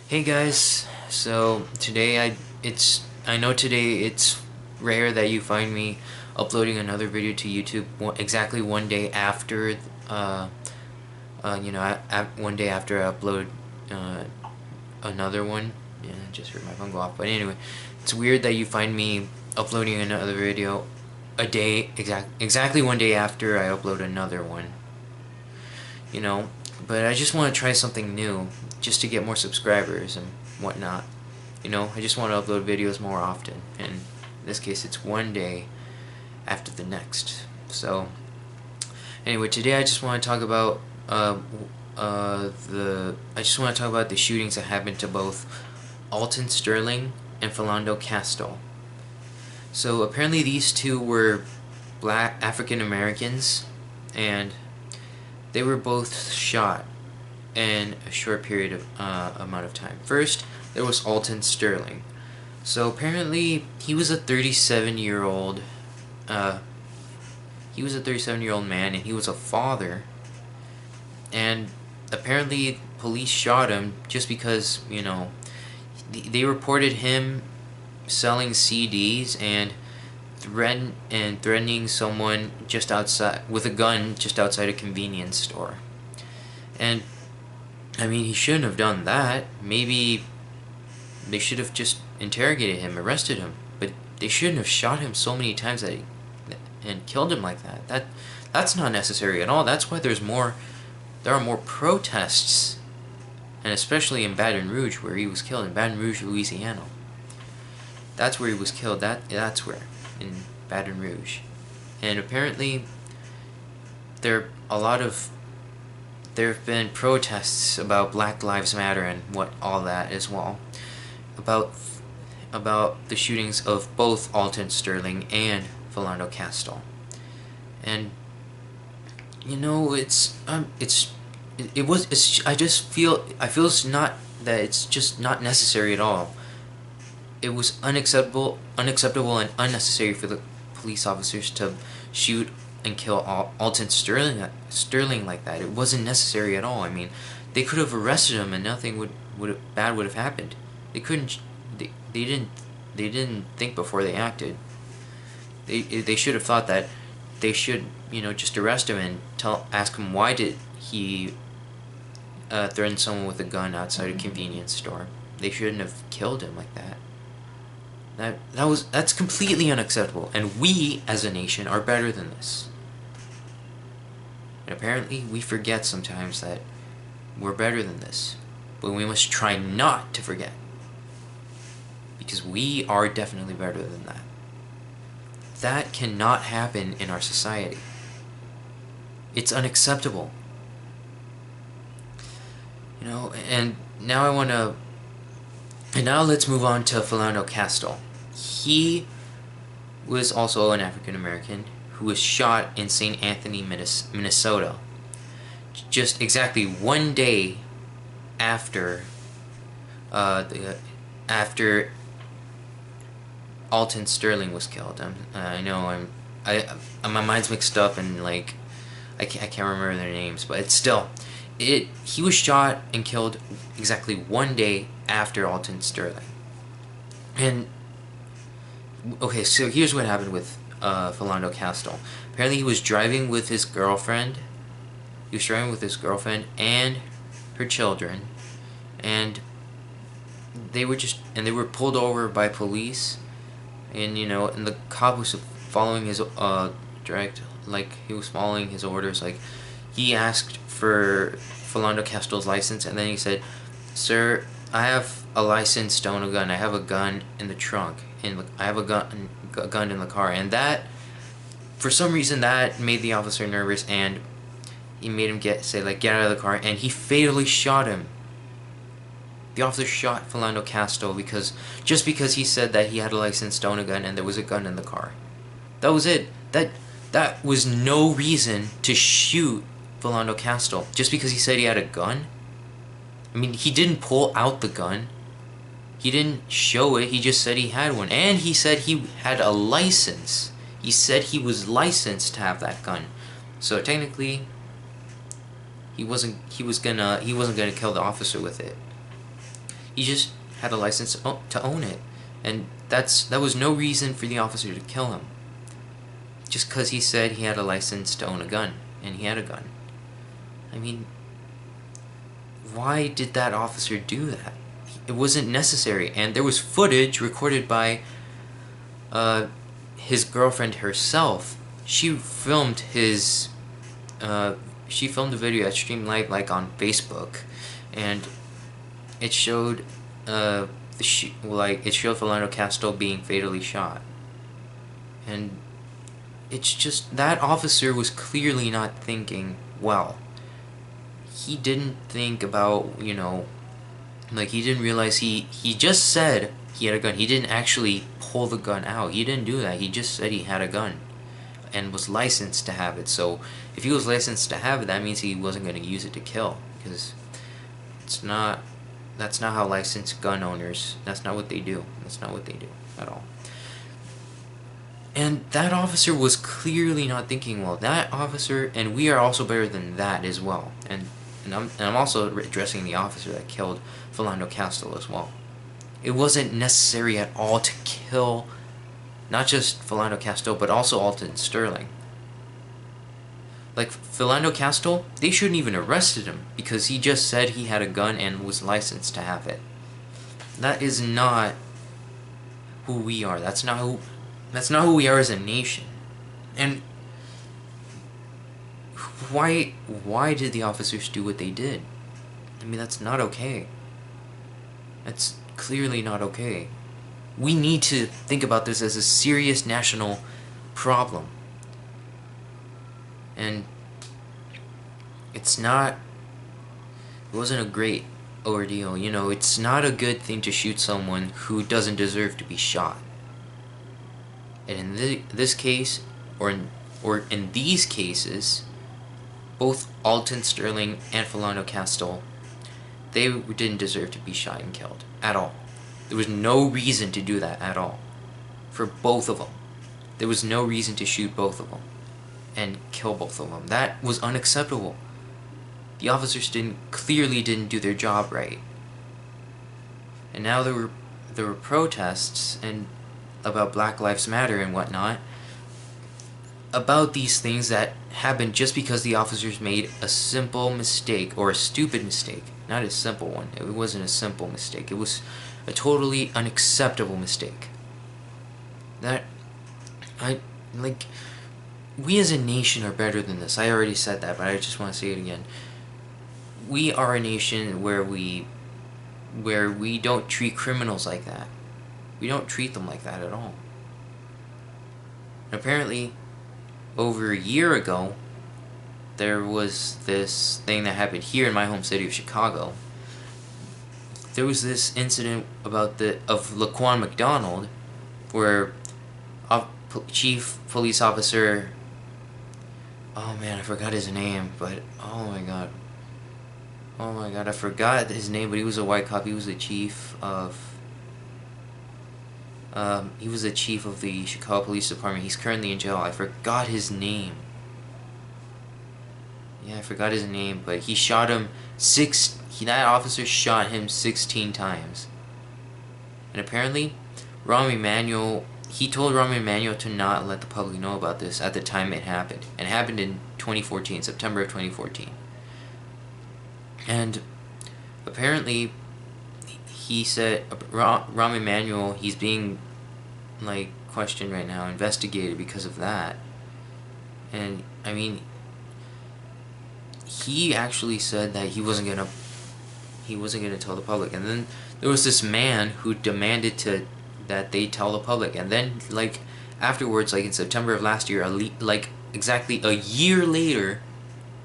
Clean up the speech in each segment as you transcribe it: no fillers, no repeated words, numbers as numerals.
Hey guys, so today I know today it's rare that you find me uploading another video to YouTube exactly one day after one day after I upload uh, another one. Yeah, I just heard my phone go off. But anyway, it's weird that you find me uploading another video a day exactly one day after I upload another one. You know, but I just want to try something new just to get more subscribers and whatnot. I just want to upload videos more often, and in this case it's one day after the next. So anyway, today I just want to talk about the shootings that happened to both Alton Sterling and Philando Castile. So apparently these two were black African Americans, and they were both shot in a short period of amount of time. First, there was Alton Sterling. So apparently, he was a 37-year-old. He was a 37-year-old man, and he was a father. And apparently, police shot him just because they reported him selling CDs and threatening someone just outside with a gun just outside a convenience store. And I mean, he shouldn't have done that. Maybe they should have just interrogated him, arrested him, but they shouldn't have shot him so many times and killed him like that. That's not necessary at all. That's why there are more protests, and especially in Baton Rouge, where he was killed, in Baton Rouge, Louisiana. That's where he was killed. That's where, in Baton Rouge. And apparently there have been protests about Black Lives Matter and all that as well, about the shootings of both Alton Sterling and Philando Castile. And I feel it's just not necessary at all. It was unacceptable and unnecessary for the police officers to shoot and kill Alton Sterling like that. It wasn't necessary at all. I mean, they could have arrested him and nothing bad would have happened. They couldn't. They didn't think before they acted. They should have thought that they should just arrest him and ask him why did he threaten someone with a gun outside a convenience store. They shouldn't have killed him like that. That's completely unacceptable, and we as a nation are better than this. And apparently we forget sometimes that we're better than this, but we must try not to forget, because we are definitely better than that. That cannot happen in our society. It's unacceptable. And now let's move on to Philando Castile. He was also an African American who was shot in St. Anthony, Minnesota, just exactly one day after after Alton Sterling was killed. My mind's mixed up and I can't remember their names, but it's still he was shot and killed exactly one day after Alton Sterling. And okay, so here's what happened with Philando Castile. Apparently he was driving with his girlfriend. He was driving with his girlfriend and her children, and they were pulled over by police, and the cop was following his he was following his orders. Like, he asked for Philando Castile's license, and then he said, "Sir, I have a license to own a gun. I have a gun in the trunk, and I have a gun in the car." And that, for some reason, that made the officer nervous, and he made him get out of the car, and he fatally shot him. The officer shot Philando Castile because he said that he had a license to own a gun and there was a gun in the car. That was it. That was no reason to shoot Philando Castile just because he said he had a gun. I mean, he didn't pull out the gun. He didn't show it. He just said he had one, and he said he had a license. He said he was licensed to have that gun. So technically, he wasn't gonna kill the officer with it. He just had a license to own it, and that was no reason for the officer to kill him. Just because he said he had a license to own a gun, and he had a gun. I mean, why did that officer do that? It wasn't necessary, and there was footage recorded by his girlfriend herself. She filmed his. She filmed a video that streamed live, like, on Facebook, and it showed it showed Philando Castile being fatally shot, and it's just that officer was clearly not thinking well. He didn't think about, like, he didn't realize he just said he had a gun. He didn't actually pull the gun out. He didn't do that. He just said he had a gun and was licensed to have it. So if he was licensed to have it, that means he wasn't going to use it to kill, because that's not how licensed gun owners, that's not what they do. That's not what they do at all. And that officer was clearly not thinking well. That officer, and we are also better than that as well. And I'm also addressing the officer that killed Philando Castile as well. It wasn't necessary at all to kill not just Philando Castile, but also Alton Sterling. Like, Philando Castile, they shouldn't even arrested him, because he just said he had a gun and was licensed to have it. That is not who we are. That's not who we are as a nation. And why did the officers do what they did? I mean, that's not okay. That's clearly not okay. We need to think about this as a serious national problem. And it wasn't a great ordeal. It's not a good thing to shoot someone who doesn't deserve to be shot. And in this case, or in these cases, both Alton Sterling and Philando Castile, they didn't deserve to be shot and killed at all. There was no reason to do that at all. For both of them. There was no reason to shoot both of them and kill both of them. That was unacceptable. The officers clearly didn't do their job right. And now there were protests and about Black Lives Matter and whatnot, about these things that happened just because the officers made a simple mistake, or a stupid mistake. Not a simple one. It wasn't a simple mistake. It was a totally unacceptable mistake. We as a nation are better than this. I already said that, but I just want to say it again. We are a nation where we don't treat criminals like that. We don't treat them like that at all. And apparently, over a year ago, there was this thing that happened here in my home city of Chicago. There was this incident of Laquan McDonald, where Chief Police Officer, oh man, I forgot his name, but oh my god, I forgot his name, but he was a white cop. He was the chief of the Chicago Police Department. He's currently in jail. I forgot his name. Yeah, I forgot his name, but he shot him that officer shot him 16 times. And apparently, Rahm Emanuel, he told Rahm Emanuel to not let the public know about this at the time it happened. And it happened in 2014, September of 2014. And apparently, he said, Rahm Emanuel, he's being, questioned right now, investigated because of that. And, I mean, he actually said that he wasn't gonna tell the public. And then there was this man who demanded that they tell the public. And then, afterwards, in September of last year, exactly a year later,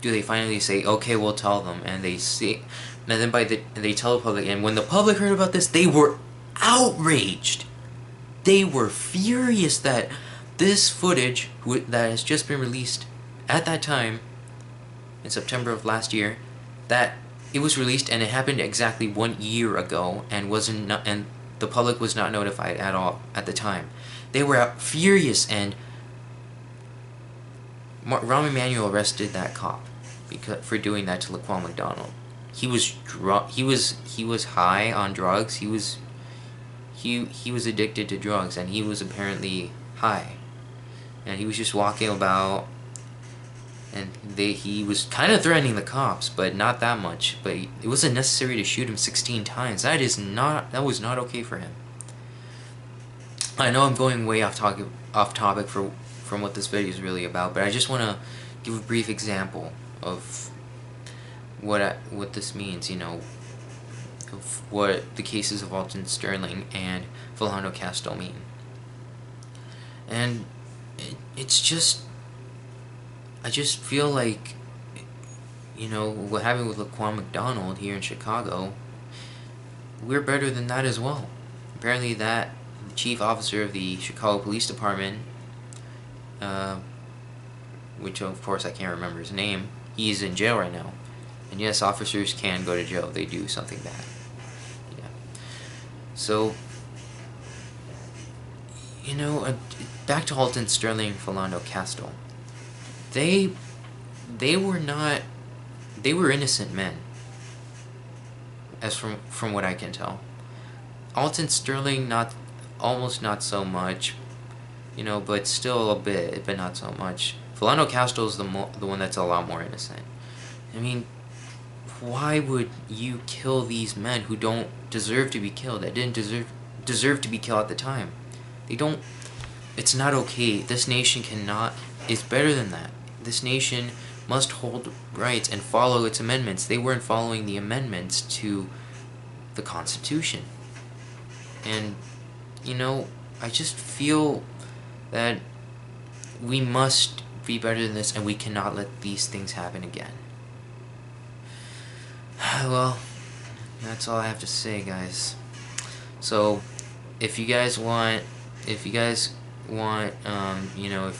do they finally say, okay, we'll tell them. And they say, and then they tell the public. And when the public heard about this, they were outraged. They were furious that this footage that has just been released at that time, in September of last year, that it was released and it happened exactly 1 year ago, and the public was not notified at all at the time. They were furious, and Rahm Emanuel arrested that cop for doing that to Laquan McDonald. he was he was high on drugs. He was addicted to drugs, and he was apparently high, and he was just walking about, and he was kind of threatening the cops, but not that much. But it wasn't necessary to shoot him 16 times. That was not okay for him. I know I'm going way off topic from what this video is really about, but I just want to give a brief example of what this means, you know, of what the cases of Alton Sterling and Philando Castile mean. And it's just, I just feel like, you know, what happened with Laquan McDonald here in Chicago, we're better than that as well. Apparently that chief officer of the Chicago Police Department, which of course I can't remember his name, he's in jail right now. And yes, officers can go to jail if they do something bad. Yeah. So, you know, back to Alton Sterling and Philando Castile. They were innocent men, as from what I can tell. Alton Sterling, almost not so much, you know, but still a bit, but not so much. Philando Castile is the one that's a lot more innocent. I mean, why would you kill these men who don't deserve to be killed, that didn't deserve to be killed at the time? They don't. It's not okay. This nation is better than that. This nation must hold rights and follow its amendments. They weren't following the amendments to the Constitution. And, you know, I just feel that we must be better than this, and we cannot let these things happen again. Well, that's all I have to say, guys. So, if you guys want, you know,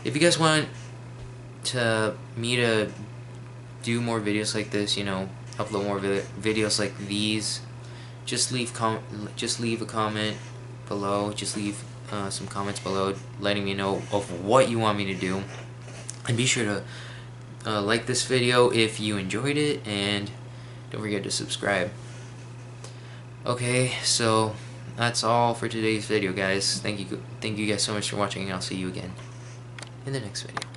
if you guys want me to do more videos like this, you know, upload more videos like these, just leave a comment below. Just leave some comments below, letting me know of what you want me to do, and be sure to like this video if you enjoyed it, and don't forget to subscribe. Okay, so that's all for today's video, guys. Thank you guys so much for watching, and I'll see you again in the next video.